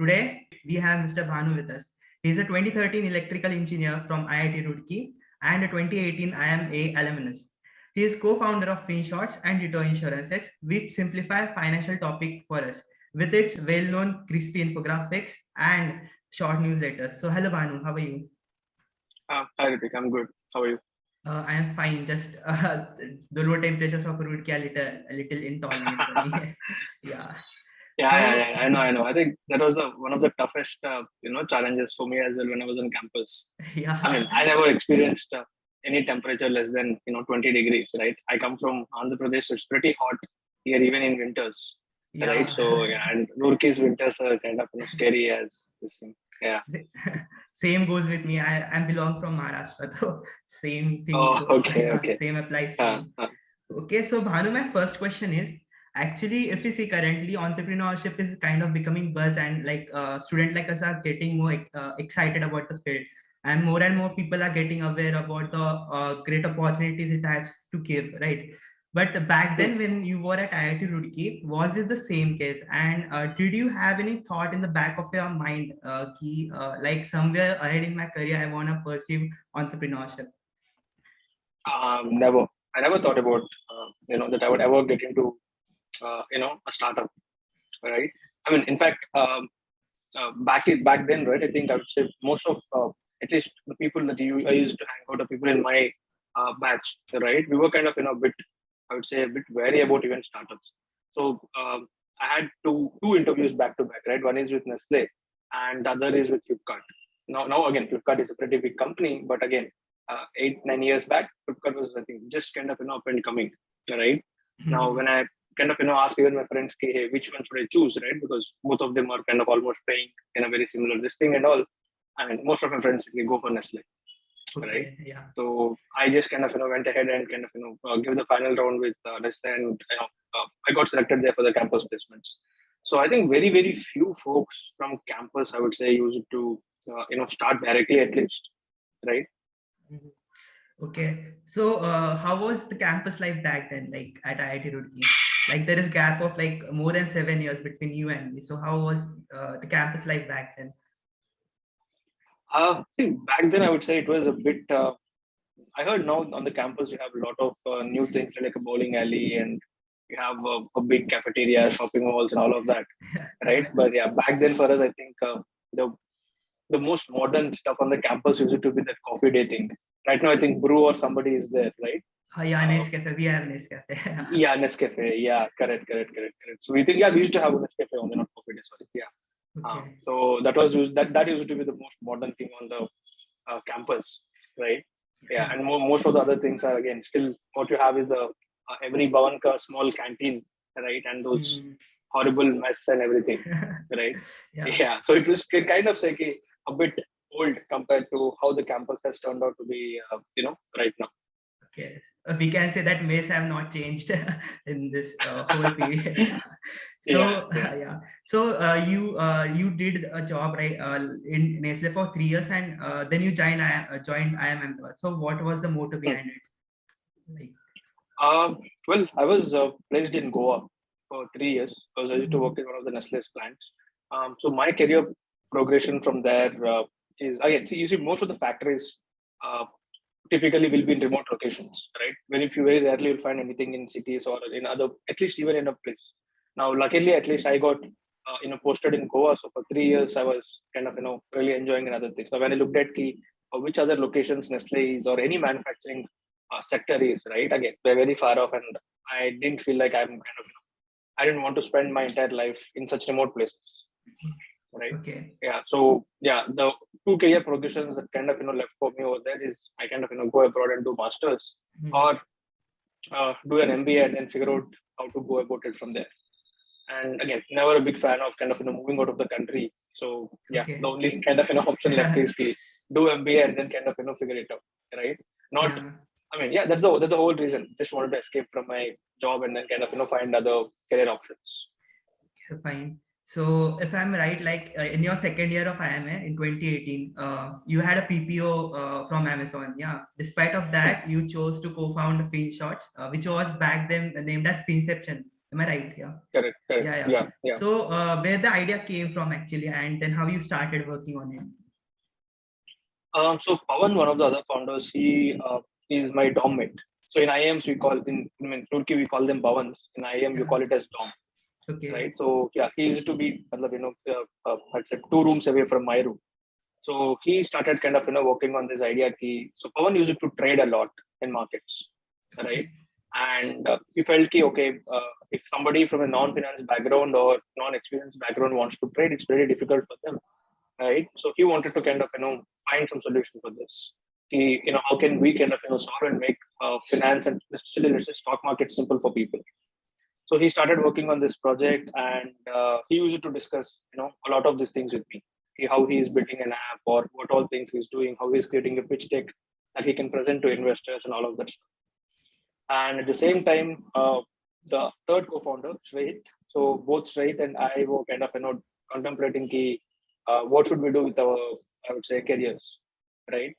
today we have Mr. Bhanu with us. He is a 2013 electrical engineer from IIT Roorkee and a 2018 IIM A alumnus. He is co-founder of Finshots and Ditto Insurances, which simplify financial topic for us with its well-known crispy infographics and short newsletters. So hello Bhanu, how are you? Hi Ruthik, I'm good. How are you? I am fine. Just the low temperatures of Roorkee are a little intolerant for me. Yeah. Yeah, I know. I think that was one of the toughest, challenges for me as well when I was on campus. Yeah. I mean, I never experienced any temperature less than 20 degrees, right? I come from Andhra Pradesh, so it's pretty hot here even in winters, Yeah. right? So yeah, and Roorkee's winters are kind of scary as this thing. Yeah. Same goes with me. I belong from Maharashtra, so same thing. Oh, So, okay. Same applies to me. Okay, so Bhanu, my first question is, actually, if you see currently, entrepreneurship is kind of becoming buzz, and like students like us are getting more excited about the field, and more people are getting aware about the great opportunities it has to give, right? But back then, when you were at IIT Roorkee, was this the same case? And did you have any thought in the back of your mind, like somewhere ahead in my career, I want to pursue entrepreneurship? Never. I never thought about that I would ever get into a startup, right? I mean, in fact, back then, right? I think I would say most of at least the people that I used to hang out, the people in my batch, right? We were kind of a bit, I would say, a bit wary about even startups. So I had two interviews back to back, right? One is with Nestle, and the other is with Flipkart. Now again, Flipkart is a pretty big company, but again, 8-9 years back, Flipkart was, I think, just kind of up and coming, right? Now when I kind of ask even my friends, hey, which one should I choose, right? Because both of them are kind of almost paying in a very similar this thing and all. I mean, most of my friends go for Nestle, right? Yeah. So I just kind of went ahead and kind of give the final round with Nestle, and I got selected there for the campus placements. So I think very few folks from campus, I would say, used to start directly at least, right? Okay, so how was the campus life back then, like at IIT Roorkee? Like there is gap of like more than 7 years between you and me. So how was the campus life back then? See, back then I would say it was a bit. I heard now on the campus you have a lot of new things like a bowling alley, and you have a big cafeteria, shopping malls, and all of that, right? But yeah, back then for us, I think the most modern stuff on the campus used to be that coffee day thing. Right now, I think Brew or somebody is there, right? Yeah, Nescafe. We have Nescafe. Yeah, Nescafe. Yeah, correct. So we think, yeah, we used to have a Nescafe only, not coffee day. Sorry. Yeah. Okay. So that was that used to be the most modern thing on the campus, right? Yeah, and most of the other things are again still what you have is the every Bhavan ka small canteen, right? And those horrible mess and everything, right? Yeah. So it was kind of like a bit old compared to how the campus has turned out to be, right now. Yes, we can say that mess have not changed in this whole period. So yeah. So you did a job, right, in Nestle for 3 years, and then you joined IIM A. So what was the motive behind it? Well, I was placed in Goa for 3 years because I used to work in one of the Nestle's plants. So my career progression from there is again, see, you see, most of the factories typically will be in remote locations, right? Very rarely you'll find anything in cities or in other, at least even in a place. Now, luckily, at least I got posted in Goa. So for 3 years, I was kind of really enjoying other things. So when I looked at which other locations Nestle is or any manufacturing sector is, right? Again, they're very far off, and I didn't feel like I'm kind of I didn't want to spend my entire life in such remote places. Right. Okay. Yeah. So yeah, the two career progressions that kind of left for me over there is I kind of go abroad and do masters or do an MBA and then figure out how to go about it from there. And again, never a big fan of kind of moving out of the country. So yeah, the only kind of option left is to do MBA and then kind of figure it out. Right. Not. I mean, yeah, that's the whole reason. Just wanted to escape from my job and then kind of find other career options. Fine. So if I'm right, like in your second year of IIM A in 2018, you had a PPO from Amazon. Yeah. Despite of that, you chose to co-found Finshots, which was back then named as Finception. Am I right? Yeah. Correct. Yeah. So where the idea came from actually, and then how you started working on it? So Pawan, one of the other founders, he is my dom mate. So in IIMs we call Roorkee we call them Pawans. In IIM you call it as dom, Okay. right? So yeah, he used to be, I'd say 2 rooms away from my room. So he started kind of working on this idea. So Pawan used to trade a lot in markets, right? And he felt if somebody from a non-finance background or non-experience background wants to trade, it's very difficult for them, right? So he wanted to kind of find some solution for this. How can we kind of solve and make finance and especially let's say stock market simple for people. So he started working on this project, and he used to discuss a lot of these things with me. How he is building an app, or what all things he's doing, how he's creating a pitch deck that he can present to investors and all of that stuff. And at the same time, the third co-founder, Shreet. So both Shreet and I were kind of contemplating what should we do with our, I would say, careers, right?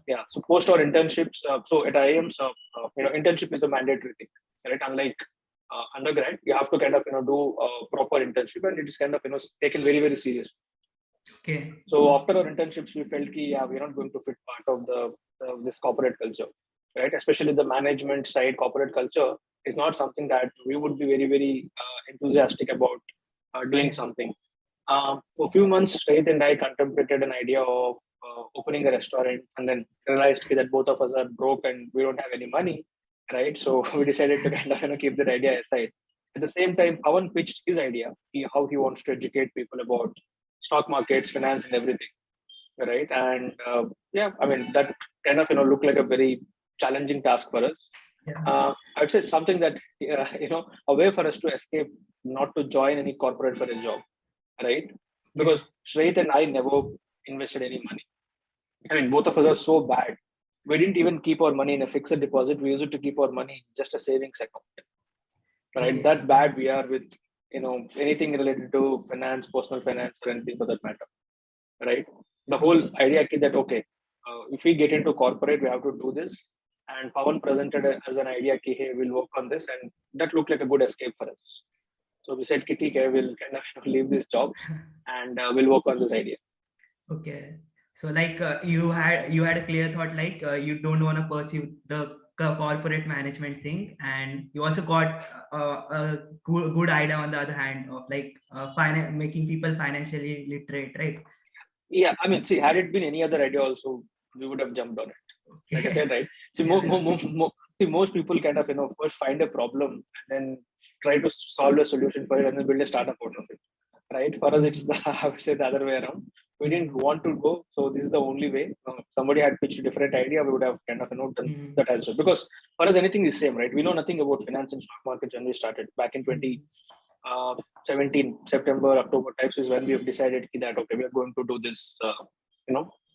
Yeah. So post our internships. So at IIMs, internship is a mandatory thing, right? Unlike undergrad, you have to kind of do a proper internship, and it is kind of taken very very serious. Okay. So after our internships, we felt we're not going to fit part of this corporate culture, right? Especially the management side corporate culture is not something that we would be very very enthusiastic about doing something. For a few months, Shreet and I contemplated an idea of opening a restaurant, and then realized that both of us are broke and we don't have any money, right? So we decided to kind of keep that idea aside. At the same time, Pawan pitched his idea, how he wants to educate people about stock markets, finance, and everything, right? And that kind of looked like a very challenging task for us. I would say something that a way for us to escape, not to join any corporate for a job, right? Because Shreet and I never invested any money. I mean, both of us are so bad. We didn't even keep our money in a fixed deposit. We used it to keep our money in just a savings account, right? That bad we are with anything related to finance, personal finance, or anything for that matter, right? The whole idea that if we get into corporate, we have to do this. And Pawan presented it as an idea, hey, we'll work on this, and that looked like a good escape for us. So we said, Kitty, we'll kind of leave this job and we'll work on this idea. Okay. So like you had a clear thought, like you don't want to pursue the corporate management thing, and you also got a good idea on the other hand of like making people financially literate, right? Yeah, I mean, see, had it been any other idea also, we would have jumped on it. Like I said, right? See, most people kind of first find a problem and then try to solve a solution for it and then build a startup out of it, right? For us, it's I would say the other way around. We didn't want to go, so this is the only way. Somebody had pitched a different idea, we would have kind of done that as well. Because for us, anything is same, right? We know nothing about finance and stock market when we started back in 2017, September, October types is when we have decided that we are going to do this,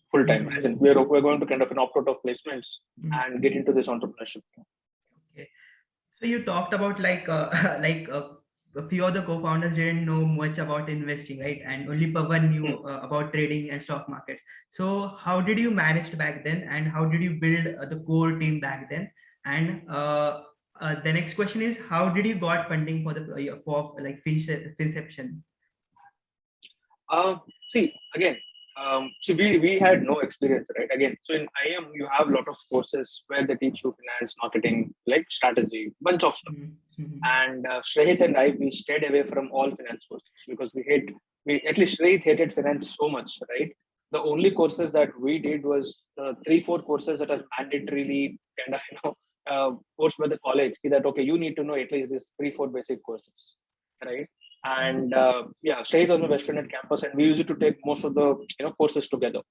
full time. As in, we're going to kind of opt out of placements and get into this entrepreneurship. Okay. So you talked about like a few of the co-founders didn't know much about investing, right? And only Pawan knew about trading and stock markets. So how did you manage back then, and how did you build the core team back then? And the next question is, how did you got funding for the Finception? See, again, we had no experience, right? Again, so in IIM, you have a lot of courses where they teach you finance, marketing, like strategy, bunch of stuff. And Shreet and I, we stayed away from all finance courses because at least Shreet hated finance so much, right? The only courses that we did was 3-4 courses that are mandatorily kind of, forced by the college. That, you need to know at least these 3-4 basic courses, right? And Shahid was my best friend at campus, and we used to take most of the courses together.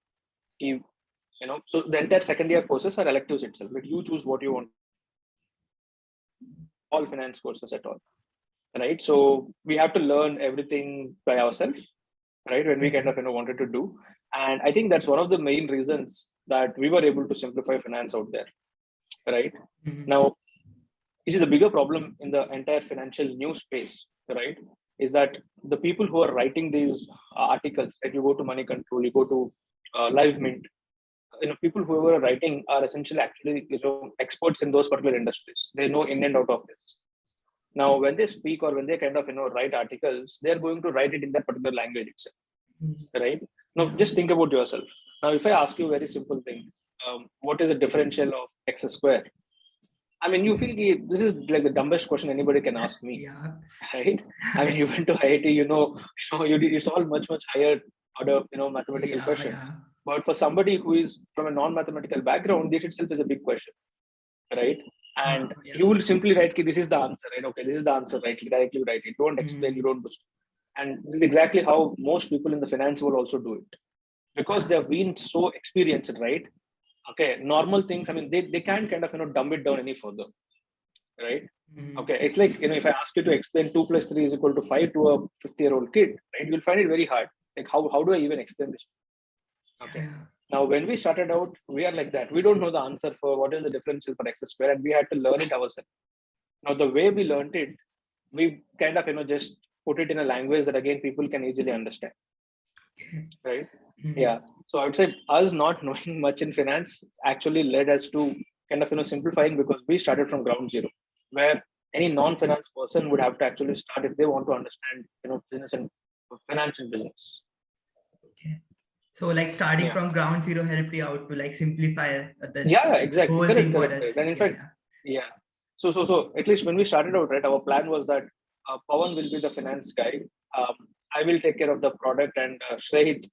So the entire second year courses are electives itself, but you choose what you want. All finance courses at all, right? So we have to learn everything by ourselves, right? When we kind of wanted to do, and I think that's one of the main reasons that we were able to simplify finance out there, right? Now, this is the bigger problem in the entire financial news space, right? Is that the people who are writing these articles, like you go to Money Control, you go to Live Mint, people who are writing are essentially actually experts in those particular industries. They know in and out of this, Now, when they speak or when they kind of, write articles, they're going to write it in that particular language itself, right? Now, just think about yourself. Now, if I ask you a very simple thing, what is the differential of x square? I mean, you feel this is like the dumbest question anybody can ask me, right? I mean, you went to IIT, you solve much higher order, mathematical questions. But for somebody who is from a non-mathematical background, this itself is a big question, right? And you will simply write, this is the answer, right? Okay, this is the answer, right? Directly write it. Don't explain, you don't boost. And this is exactly how most people in the finance will also do it, because they've been so experienced, right? Okay, normal things, I mean, they can't kind of, dumb it down any further, right? Okay, it's like, if I ask you to explain 2 plus 3 is equal to 5 to a 50-year-old kid, right? You'll find it very hard. Like, how do I even explain this? Okay. Now, when we started out, we are like that. We don't know the answer for what is the differential for x square, and we had to learn it ourselves. Now, the way we learned it, we kind of, just put it in a language that, again, people can easily understand, right? Yeah. So I would say us not knowing much in finance actually led us to kind of, simplifying, because we started from ground zero, where any non-finance person would have to actually start if they want to understand, business and finance and business. So like starting from ground zero helped you out to like simplify this exactly. whole Correct, thing for us. And in fact, So at least when we started out, right, our plan was that Pawan will be the finance guy. I will take care of the product, and Shahid,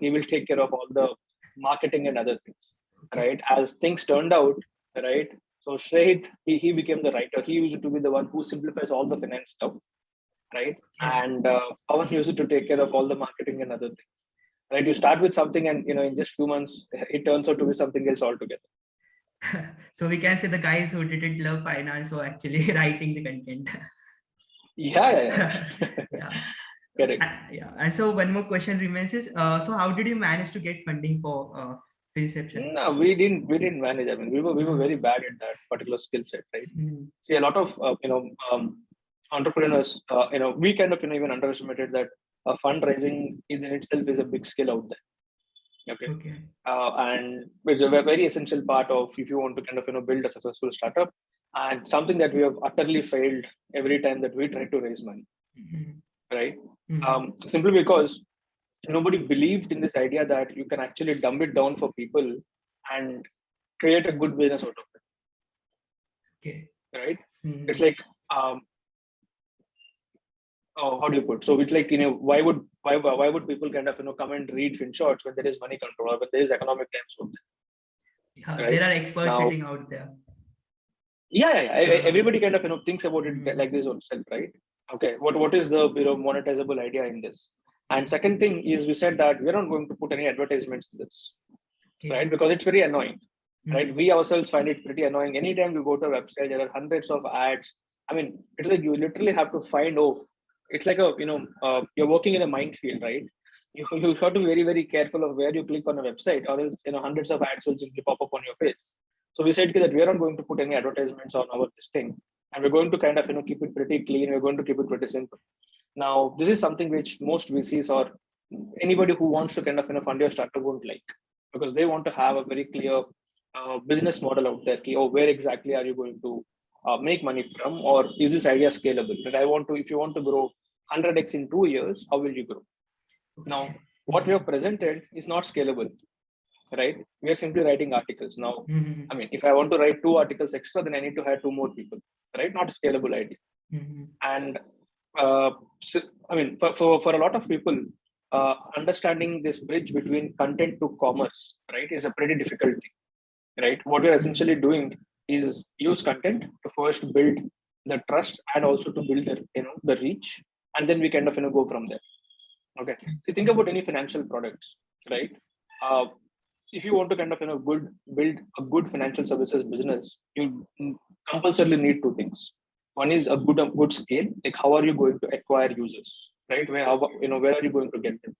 he will take care of all the marketing and other things, right? As things turned out, right? So Shahid, he became the writer. He used to be the one who simplifies all the finance stuff, right? And Pawan used to take care of all the marketing and other things. Right, you start with something, and in just few months, it turns out to be something else altogether. So we can say the guys who didn't love finance were actually writing the content. Yeah. Correct. And so one more question remains is, so how did you manage to get funding for Finception? No, we didn't manage. I mean, we were very bad at that particular skill set, right? See, a lot of entrepreneurs, we kind of even underestimated that fundraising is in itself is a big skill out there. Okay. And it's a very essential part of if you want to kind of build a successful startup, and something that we have utterly failed every time that we try to raise money, right? Simply because nobody believed in this idea that you can actually dumb it down for people and create a good business out of it. Okay. Right? It's like how do you put? So it's like, why would people kind of come and read Finshots when there is money control or when there is economic times out there? Right? There are experts sitting out there. Everybody kind of thinks about it like this itself, right? Okay, what is the monetizable idea in this? And second thing is, we said that we're not going to put any advertisements in this, right? Because it's very annoying, right? We ourselves find it pretty annoying. Anytime you go to a website, there are hundreds of ads. I mean, it's like you literally have to find it's like you're working in a minefield, right? You have to be very, very careful of where you click on a website, or else hundreds of ads will simply pop up on your face. So we said that we are not going to put any advertisements on our listing, and we're going to kind of keep it pretty clean. We're going to keep it pretty simple. Now, this is something which most VCs or anybody who wants to kind of fund your startup won't like, because they want to have a very clear business model out there. Where exactly are you going to make money from, or is this idea scalable? That if you want to grow 100x in 2 years, how will you grow? Now, what we have presented is not scalable, right? We are simply writing articles. Now, I mean, if I want to write 2 articles extra, then I need to hire 2 more people, right? Not a scalable idea. And I mean, for a lot of people, understanding this bridge between content to commerce, right, is a pretty difficult thing, right? What we're essentially doing is use content to first build the trust and also to build the reach, and then we kind of go from there. Okay. So think about any financial products, right? If you want to kind of build a good financial services business, you compulsorily need 2 things. One is a good scale, like how are you going to acquire users, right? Where are you going to get them?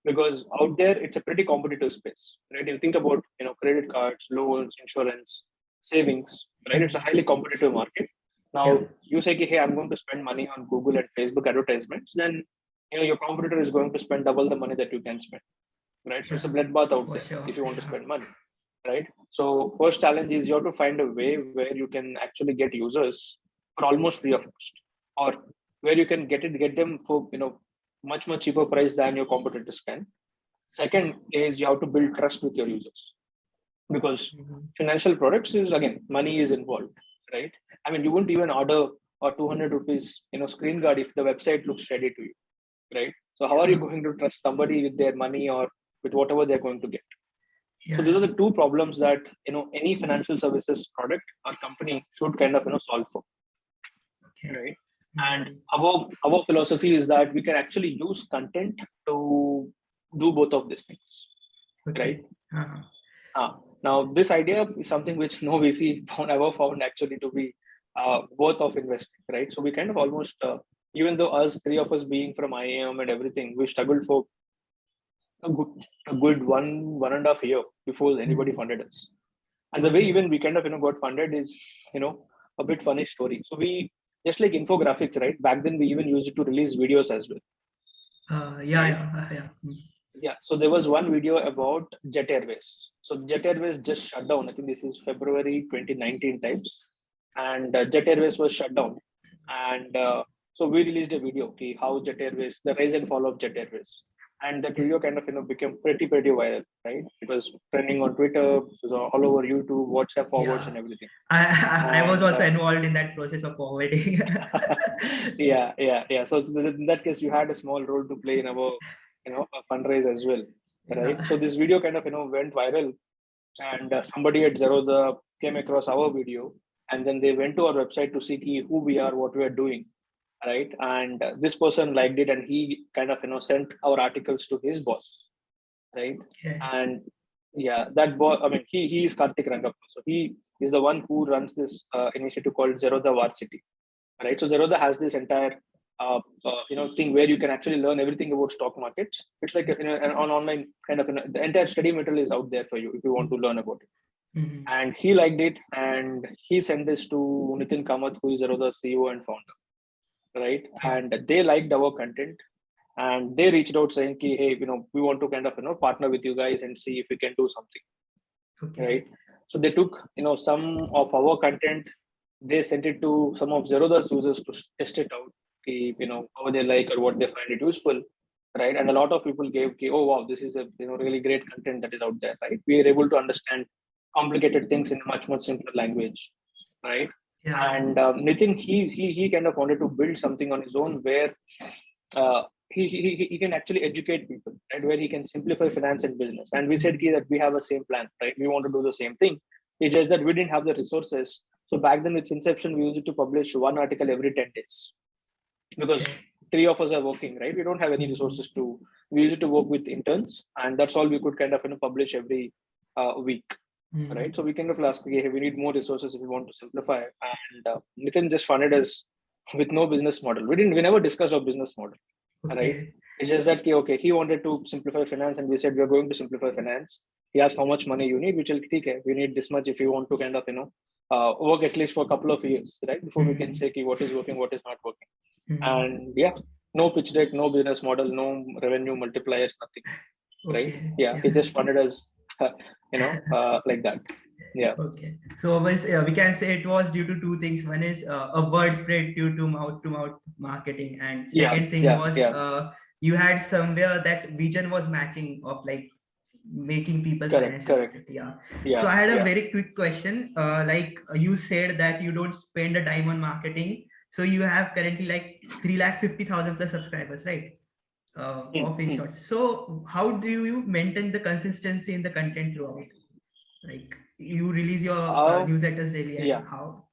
Because out there it's a pretty competitive space, right? You think about credit cards, loans, insurance, savings, right? It's a highly competitive market. Now you say, hey, I'm going to spend money on Google and Facebook advertisements, then your competitor is going to spend double the money that you can spend, right? So it's a bloodbath out there if you want to spend money, right? So first challenge is you have to find a way where you can actually get users for almost free of cost, or where you can get them for much cheaper price than your competitors can. Second is you have to build trust with your users, because financial products is, again, money is involved, right? I mean, you wouldn't even order a 200 rupees screen guard if the website looks ready to you, right? So how are you going to trust somebody with their money or with whatever they're going to get? So these are the two problems that any financial services product or company should kind of solve for, right? And our philosophy is that we can actually use content to do both of these things, right? Now, this idea is something which no VC ever found actually to be worth of investing, right? So we kind of almost, even though us, three of us being from IIM and everything, we struggled for a good one and a half year before anybody funded us. And the way even we kind of got funded is a bit funny story. So we, just like infographics, right? Back then we even used it to release videos as well. Yeah. So there was one video about Jet Airways. So Jet Airways just shut down. I think this is February 2019 types, and Jet Airways was shut down. And so we released a video, okay, how Jet Airways, the rise and fall of Jet Airways. And that video kind of became pretty viral, right? It was trending on Twitter, it was all over YouTube, WhatsApp forwards, and everything. I was also involved in that process of forwarding. Yeah. So in that case, you had a small role to play in our a fundraise as well, right? So this video kind of went viral, and somebody at Zerodha came across our video, and then they went to our website to see who we are, what we are doing, right? And this person liked it, and he kind of sent our articles to his boss, right? And yeah, that boss, I mean, he is Karthik Rangappa, so he is the one who runs this initiative called Zerodha Varsity, right? So Zerodha has this entire thing where you can actually learn everything about stock markets. It's like an online kind of the entire study material is out there for you if you want to learn about it. And he liked it, and he sent this to Nitin Kamath, who is Zerodha's CEO and founder, right? And they liked our content, and they reached out saying, hey, we want to kind of partner with you guys and see if we can do something, right? So they took some of our content, they sent it to some of Zerodha's users to test it out, how they like or what they find it useful, right? And a lot of people gave, oh wow, this is a really great content that is out there, right? We are able to understand complicated things in a much simpler language, right? And Nitin, he kind of wanted to build something on his own where he can actually educate people, right? Where he can simplify finance and business. And we said that we have a same plan, right? We want to do the same thing. It's just that we didn't have the resources. So back then with Inception, we used to publish one article every 10 days because three of us are working, right? We don't have any resources we used to work with interns, and that's all we could kind of publish every week, right? So we kind of asked, okay, we need more resources if we want to simplify. And Nitin just funded us with no business model. We never discussed our business model, right? It's just that, okay, he wanted to simplify finance, and we said, we're going to simplify finance. He asked how much money you need, which will take, we need this much if you want to kind of, work at least for a couple of years, right? Before we can say what is working, what is not working. And yeah, no pitch deck, no business model, no revenue multipliers, nothing, right? Yeah, he just funded us, like that. Yeah. Okay. So we can say it was due to two things. One is a word spread due to mouth marketing, and second thing was you had somewhere that vision was matching of like making people correct. Yeah. So I had a very quick question. Like you said that you don't spend a dime on marketing. So you have currently like 350,000 plus subscribers, right? Of Finshots. So how do you maintain the consistency in the content throughout? Like you release your newsletters daily, and how?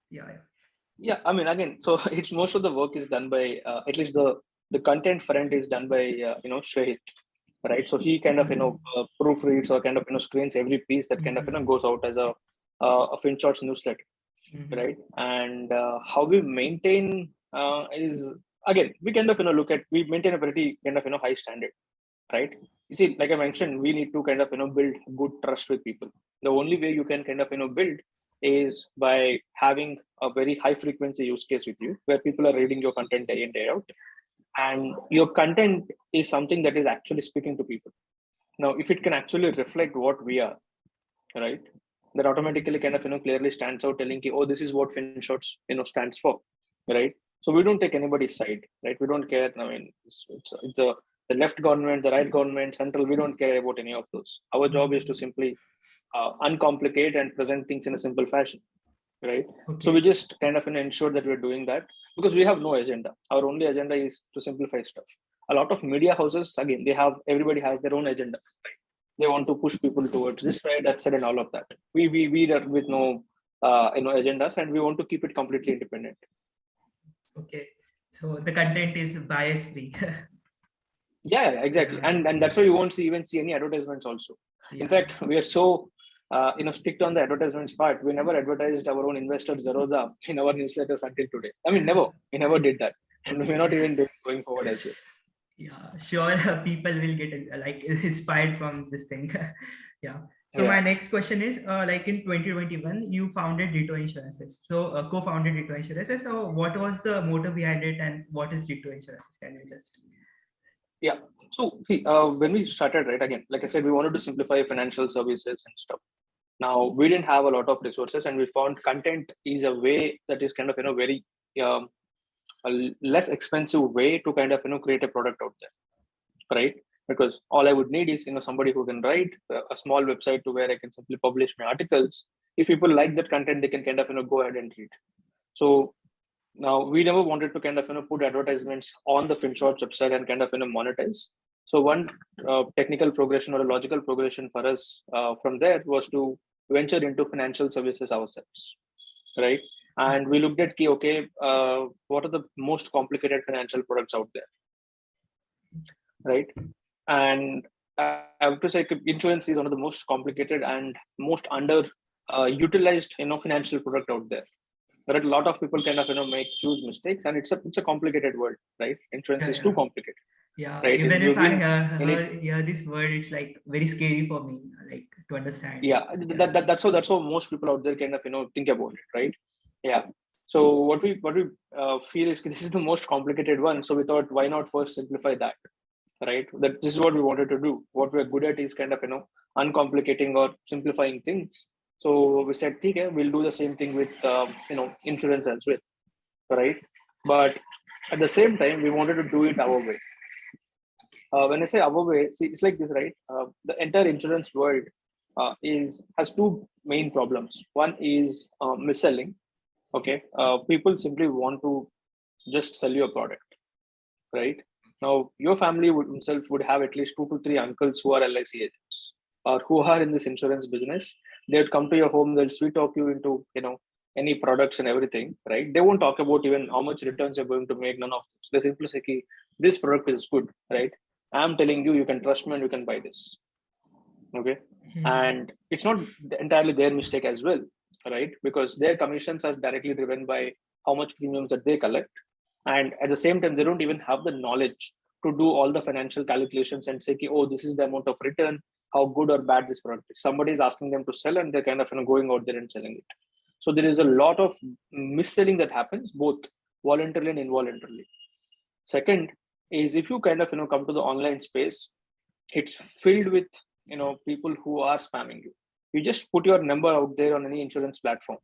Yeah. I mean, again, so it's most of the work is done by at least the content front is done by Shahid, right? So he kind of proofreads or kind of screens every piece that kind of goes out as a Finshots newsletter, right? And how we maintain is, again, we kind of we maintain a pretty kind of high standard, right? You see, like I mentioned, we need to kind of build good trust with people. The only way you can kind of build is by having a very high frequency use case with you, where people are reading your content day in, day out, and your content is something that is actually speaking to people. Now, if it can actually reflect what we are, right, that automatically kind of clearly stands out, telling you, oh, this is what Finshots stands for, right? So we don't take anybody's side, right? We don't care. I mean, it's the left government, the right government, central. We don't care about any of those. Our job is to simply uncomplicate and present things in a simple fashion, right? Okay. So we just kind of ensure that we're doing that because we have no agenda. Our only agenda is to simplify stuff. A lot of media houses, again, everybody has their own agendas, right? They want to push people towards this side, that side, and all of that. We are with no agendas, and we want to keep it completely independent. Okay, so the content is bias free. Yeah, exactly. And that's why you won't even see any advertisements also. In fact, we are so strict on the advertisements part. We never advertised our own investor Zerodha in our newsletters until today. I mean, never. We never did that, and we're not even doing going forward as well. Yeah, sure. People will get like inspired from this thing. Yeah. So my next question is, like in 2021, you founded Ditto Insurances. So co-founded Ditto Insurances. So what was the motive behind it, and what is Ditto Insurances? Can you just? Yeah. So when we started, right, again, like I said, we wanted to simplify financial services and stuff. Now we didn't have a lot of resources, and we found content is a way that is kind of very a less expensive way to kind of create a product out there, right? Because all I would need is somebody who can write a small website to where I can simply publish my articles. If people like that content, they can kind of go ahead and read. So now we never wanted to kind of put advertisements on the Finshots website and kind of monetize. So one technical progression or a logical progression for us from there was to venture into financial services ourselves, right? And we looked at what are the most complicated financial products out there, right? And I have to say insurance is one of the most complicated and most under utilized financial product out there. There are a lot of people kind of make huge mistakes, and it's a complicated world, right? Insurance is too complicated. Yeah, right? even if I hear this word, it's like very scary for me, like to understand. Yeah, that's how most people out there kind of think about it, right? Yeah. So what we feel is this is the most complicated one. So we thought, why not first simplify that, right? That this is what we wanted to do. What we're good at is kind of uncomplicating or simplifying things. So we said, okay, we'll do the same thing with insurance as well, right? But at the same time, we wanted to do it our way. When I say our way, see, it's like this, right? The entire insurance world has two main problems. One is mis-selling. Okay, people simply want to just sell you a product, right? Now, your family would have at least 2 to 3 uncles who are LIC agents or who are in this insurance business. They'd come to your home, they'll sweet talk you into any products and everything, right? They won't talk about even how much returns you're going to make. None of this. They simply say, this product is good, right? I'm telling you, you can trust me and you can buy this. Okay. And it's not entirely their mistake as well, right? Because their commissions are directly driven by how much premiums that they collect. And at the same time, they don't even have the knowledge to do all the financial calculations and say, oh, this is the amount of return, how good or bad this product is. Somebody is asking them to sell and they're kind of going out there and selling it. So there is a lot of mis-selling that happens, both voluntarily and involuntarily. Second is if you kind of come to the online space, it's filled with people who are spamming you. You just put your number out there on any insurance platform,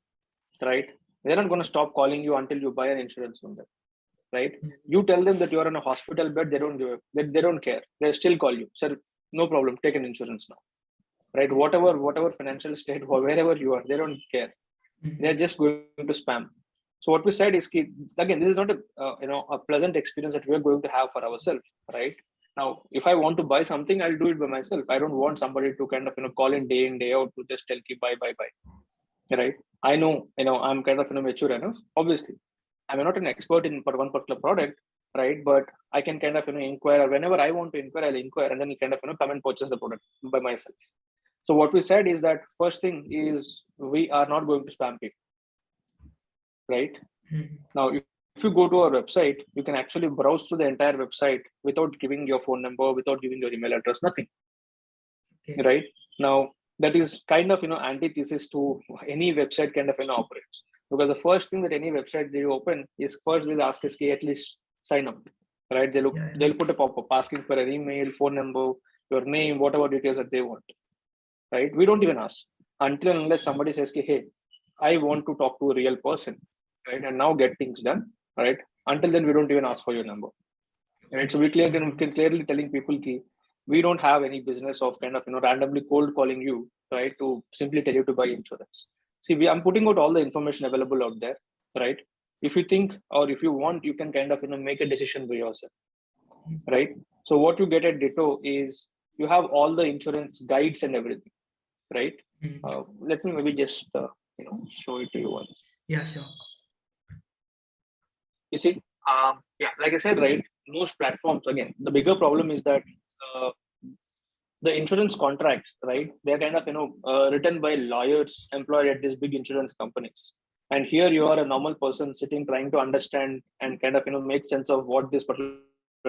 right? They're not going to stop calling you until you buy an insurance from them, right? You tell them that you're in a hospital bed, they don't care. They still call you, sir, no problem, take an insurance now, right? Whatever financial state, wherever you are, they don't care. They're just going to spam. So what we said is, again, this is not a pleasant experience that we're going to have for ourselves, right? Now, if I want to buy something, I'll do it by myself. I don't want somebody to kind of call in day out to just tell you buy, right? I know I'm kind of mature enough. Obviously, I'm not an expert in one particular product, right? But I can kind of inquire whenever I want to inquire. I'll inquire and then kind of come and purchase the product by myself. So what we said is that first thing is we are not going to spam people, right? Now, if you go to our website, you can actually browse through the entire website without giving your phone number, without giving your email address, nothing. Okay. Right? Now, that is kind of antithesis to any website kind of operates. Because the first thing that any website they open is first they'll ask us at least sign up, right? They'll put a pop-up asking for an email, phone number, your name, whatever details that they want, right? We don't even ask until unless somebody says, hey, I want to talk to a real person, right? And now get things done, right? Until then, we don't even ask for your number. Right. So we can clearly telling people ki we don't have any business of kind of randomly cold calling you, right, to simply tell you to buy insurance. See, I'm putting out all the information available out there, right? If you think or if you want, you can kind of make a decision by yourself, right? So what you get at Ditto is you have all the insurance guides and everything, right? Let me maybe just show it to you once. Yeah, sure. You see, yeah, like I said, right, most platforms, again, the bigger problem is that the insurance contracts, right, they're kind of written by lawyers employed at these big insurance companies, and here you are a normal person sitting trying to understand and kind of make sense of what this particular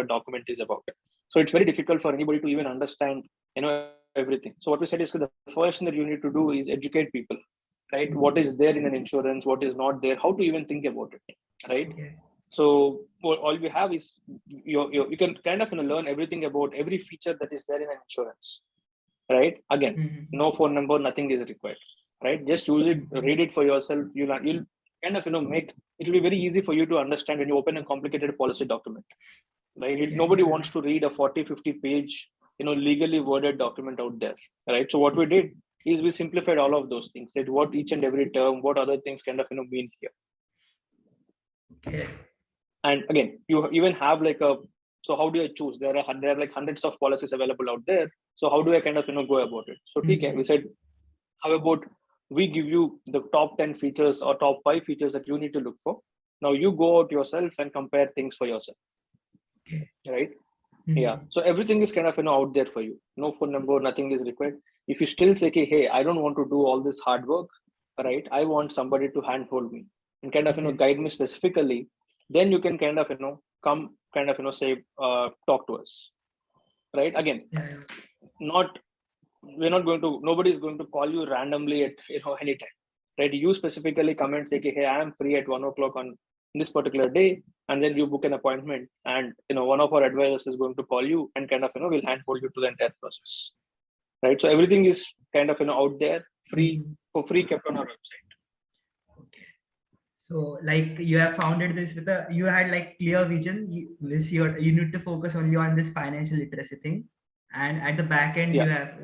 document is about. So it's very difficult for anybody to even understand everything. So what we said is the first thing that you need to do is educate people, right? What is there in an insurance, what is not there, how to even think about it, right? Okay. So all we have is you can kind of learn everything about every feature that is there in an insurance, right? Again, no phone number, nothing is required, right? Just use it, read it for yourself. You'll kind of make it will be very easy for you to understand when you open a complicated policy document, right? Nobody wants to read a 40-50 page legally worded document out there, right? So what we did is we simplified all of those things, that what each and every term, what other things kind of mean here. Okay. And again, you even have like so how do I choose? There are like hundreds of policies available out there. So how do I kind of go about it? So we said, how about we give you the top 10 features or top 5 features that you need to look for. Now you go out yourself and compare things for yourself. Okay. Right? Yeah. So everything is kind of out there for you. No phone number, nothing is required. If you still say, hey, I don't want to do all this hard work, right? I want somebody to handhold me and kind of guide me specifically. Then you can kind of come kind of say talk to us, right? Again, nobody is going to call you randomly at anytime, right? You specifically come and say, hey, I am free at 1 o'clock on this particular day, and then you book an appointment, and one of our advisors is going to call you and kind of will handhold you to the entire process, right? So everything is kind of out there free for free, kept on our website. So like you have founded this with you had like clear vision. You need to focus only on this financial literacy thing, and at the back end you have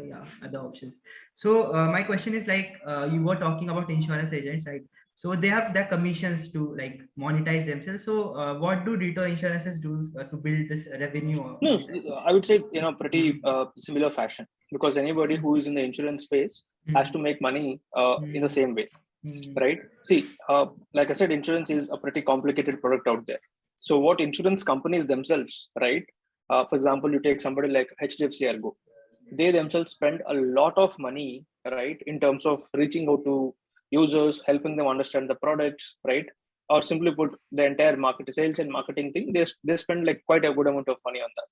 other options. So my question is like you were talking about insurance agents, right? So they have their commissions to like monetize themselves. So what do Ditto Insurances do to build this revenue? No, I would say pretty similar fashion, because anybody who is in the insurance space has to make money in the same way. Right? See, like I said, insurance is a pretty complicated product out there. So what insurance companies themselves, right? For example, you take somebody like HDFC Ergo, they themselves spend a lot of money, right, in terms of reaching out to users, helping them understand the products, right? Or simply put, the entire sales and marketing thing, they spend like quite a good amount of money on that.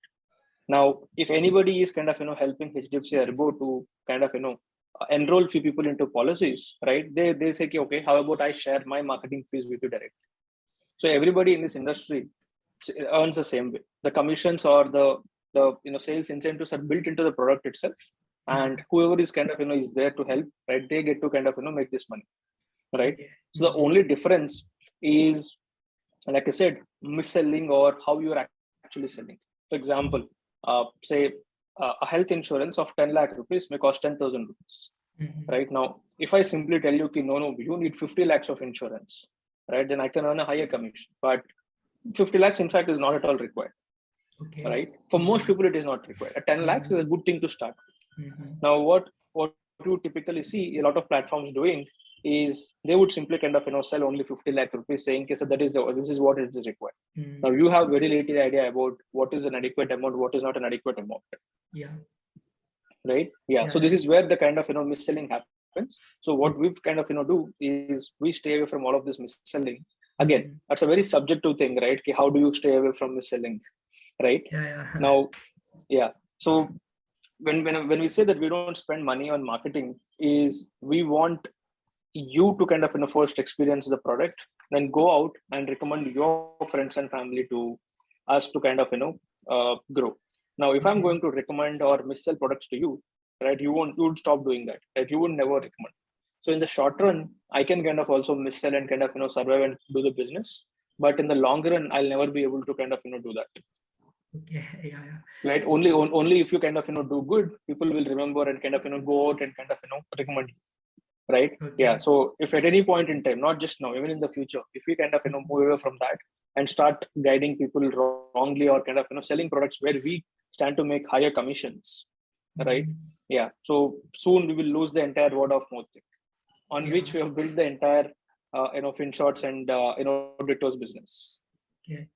Now, if anybody is kind of helping HDFC Ergo to kind of enroll few people into policies, right? They say, okay, how about I share my marketing fees with you directly? So everybody in this industry earns the same way. The commissions or the sales incentives are built into the product itself, and whoever is kind of is there to help, right? They get to kind of make this money, right? So the only difference is, like I said, mis-selling or how you are actually selling. For example, say a health insurance of 10 lakh rupees may cost 10,000 rupees. Right? Now, if I simply tell you, no, you need 50 lakhs of insurance, right? Then I can earn a higher commission. But 50 lakhs, in fact, is not at all required. Right? For most people, it is not required. 10 lakhs is a good thing to start. Now, what you typically see a lot of platforms doing is they would simply kind of sell only 50 lakh rupees, saying, okay, so this is what is required. Now you have very little idea about what is an adequate amount, what is not an adequate amount. Right? So this is where the kind of mis-selling happens. So what we've kind of do is we stay away from all of this mis-selling. Again, that's a very subjective thing, right? How do you stay away from mis-selling, right? Now, so when we say that we don't spend money on marketing, is we want you to kind of first experience the product, then go out and recommend your friends and family to us to kind of grow. Now, if I'm going to recommend or mis-sell products to you, right, you would stop doing that, right? You would never recommend. So in the short run, I can kind of also mis-sell and kind of survive and do the business. but in the long run, I'll never be able to kind of do that. Okay. Yeah. Right? Only if you kind of do good, people will remember and kind of go out and kind of recommend you. Right? Okay. Yeah. So if at any point in time, not just now, even in the future, if we kind of move away from that and start guiding people wrongly or kind of selling products where we stand to make higher commissions, right? Yeah. So soon we will lose the entire word of mouth thing, on which we have built the entire Finshots and Ditto's business. Okay.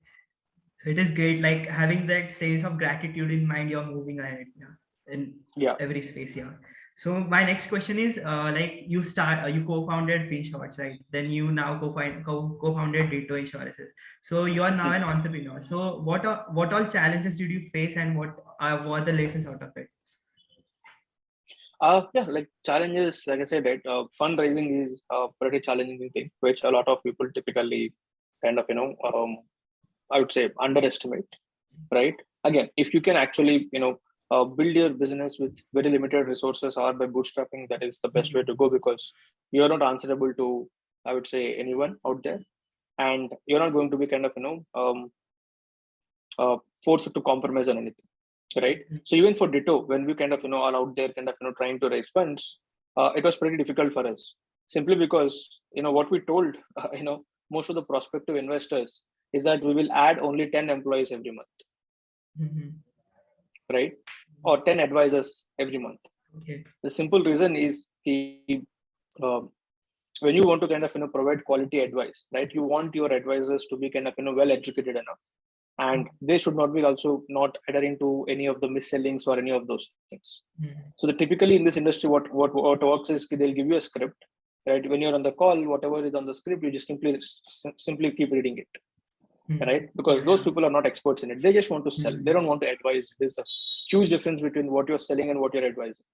So it is great, like having that sense of gratitude in mind. You're moving ahead, in every space. Yeah. So my next question is, like you co-founded Finshots, right? Then you now co-founded Ditto Insurances. So you are now an entrepreneur. So what all challenges did you face, and what were the lessons out of it? Yeah, like challenges, like I said, right, fundraising is a pretty challenging thing, which a lot of people typically kind of, I would say underestimate, right? Again, if you can actually, build your business with very limited resources or by bootstrapping, that is the best way to go, because you're not answerable to, I would say, anyone out there, and you're not going to be kind of, forced to compromise on anything. Right. So even for Ditto, when we kind of are out there kind of trying to raise funds, it was pretty difficult for us, simply because what we told most of the prospective investors is that we will add only 10 employees every month, right, or 10 advisors every month. Okay. The simple reason is when you want to kind of provide quality advice, right, you want your advisors to be kind of well educated enough, and they should not be also not adhering to any of the mis-sellings or any of those things. So the typically in this industry, what works is they'll give you a script, right? When you're on the call, whatever is on the script, you just simply keep reading it, right? Because those people are not experts in it. They just want to sell. They don't want to advise. There's a huge difference between what you're selling and what you're advising.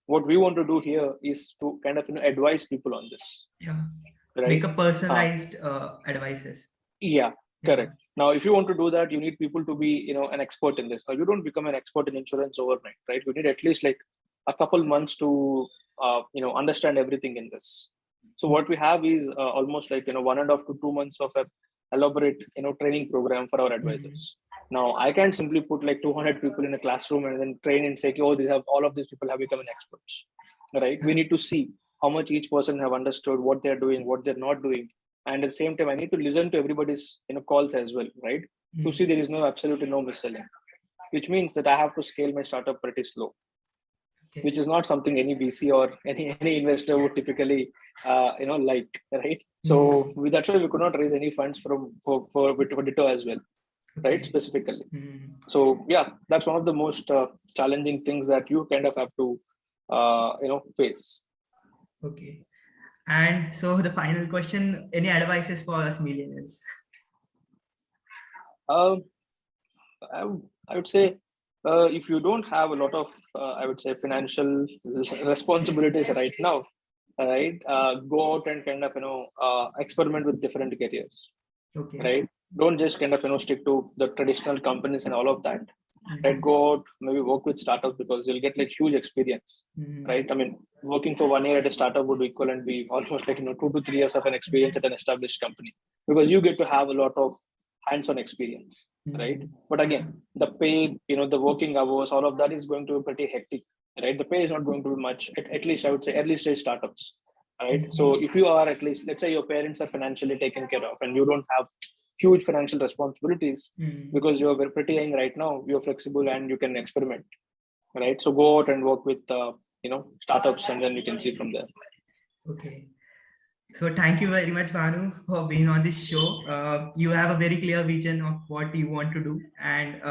What we want to do here is to kind of advise people on this. Yeah. Right? Make a personalized advices. Yeah. Correct. Now, if you want to do that, you need people to be, an expert in this. Now, you don't become an expert in insurance overnight, right? You need at least like a couple months to, understand everything in this. So what we have is almost like, 1.5 to 2 months of a elaborate, training program for our advisors. Now, I can't simply put like 200 people in a classroom and then train and say, oh, all of these people have become an experts, right? We need to see how much each person have understood, what they're doing, what they're not doing. And at the same time, I need to listen to everybody's calls as well, right? To see there is absolutely no mis-selling, which means that I have to scale my startup pretty slow, which is not something any VC or any investor would typically like, right? So that's why we could not raise any funds for Ditto as well, right? Specifically. So yeah, that's one of the most challenging things that you kind of have to face. Okay. And so the final question, any advices for us millennials? I would say, if you don't have a lot of, I would say, financial responsibilities right now, right, go out and kind of, experiment with different careers, right? Don't just kind of, stick to the traditional companies and all of that. Right, go out, maybe work with startups, because you'll get like huge experience, right? I mean, working for 1 year at a startup would equal and be almost like 2 to 3 years of an experience at an established company, because you get to have a lot of hands-on experience, right? But again, the pay, the working hours, all of that is going to be pretty hectic, right? The pay is not going to be much, at least I would say early stage startups, right? So if you are at least, let's say your parents are financially taken care of and you don't have huge financial responsibilities, because you're pretty young right now, you're flexible and you can experiment, right? So go out and work with startups, and then you can see from there. Okay. So thank you very much, Bhanu, for being on this show. You have a very clear vision of what you want to do, and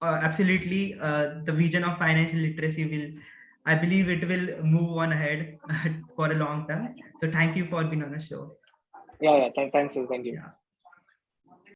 absolutely the vision of financial literacy will, I believe it will move on ahead for a long time. So thank you for being on the show. Yeah. Thanks. Thank you. Yeah.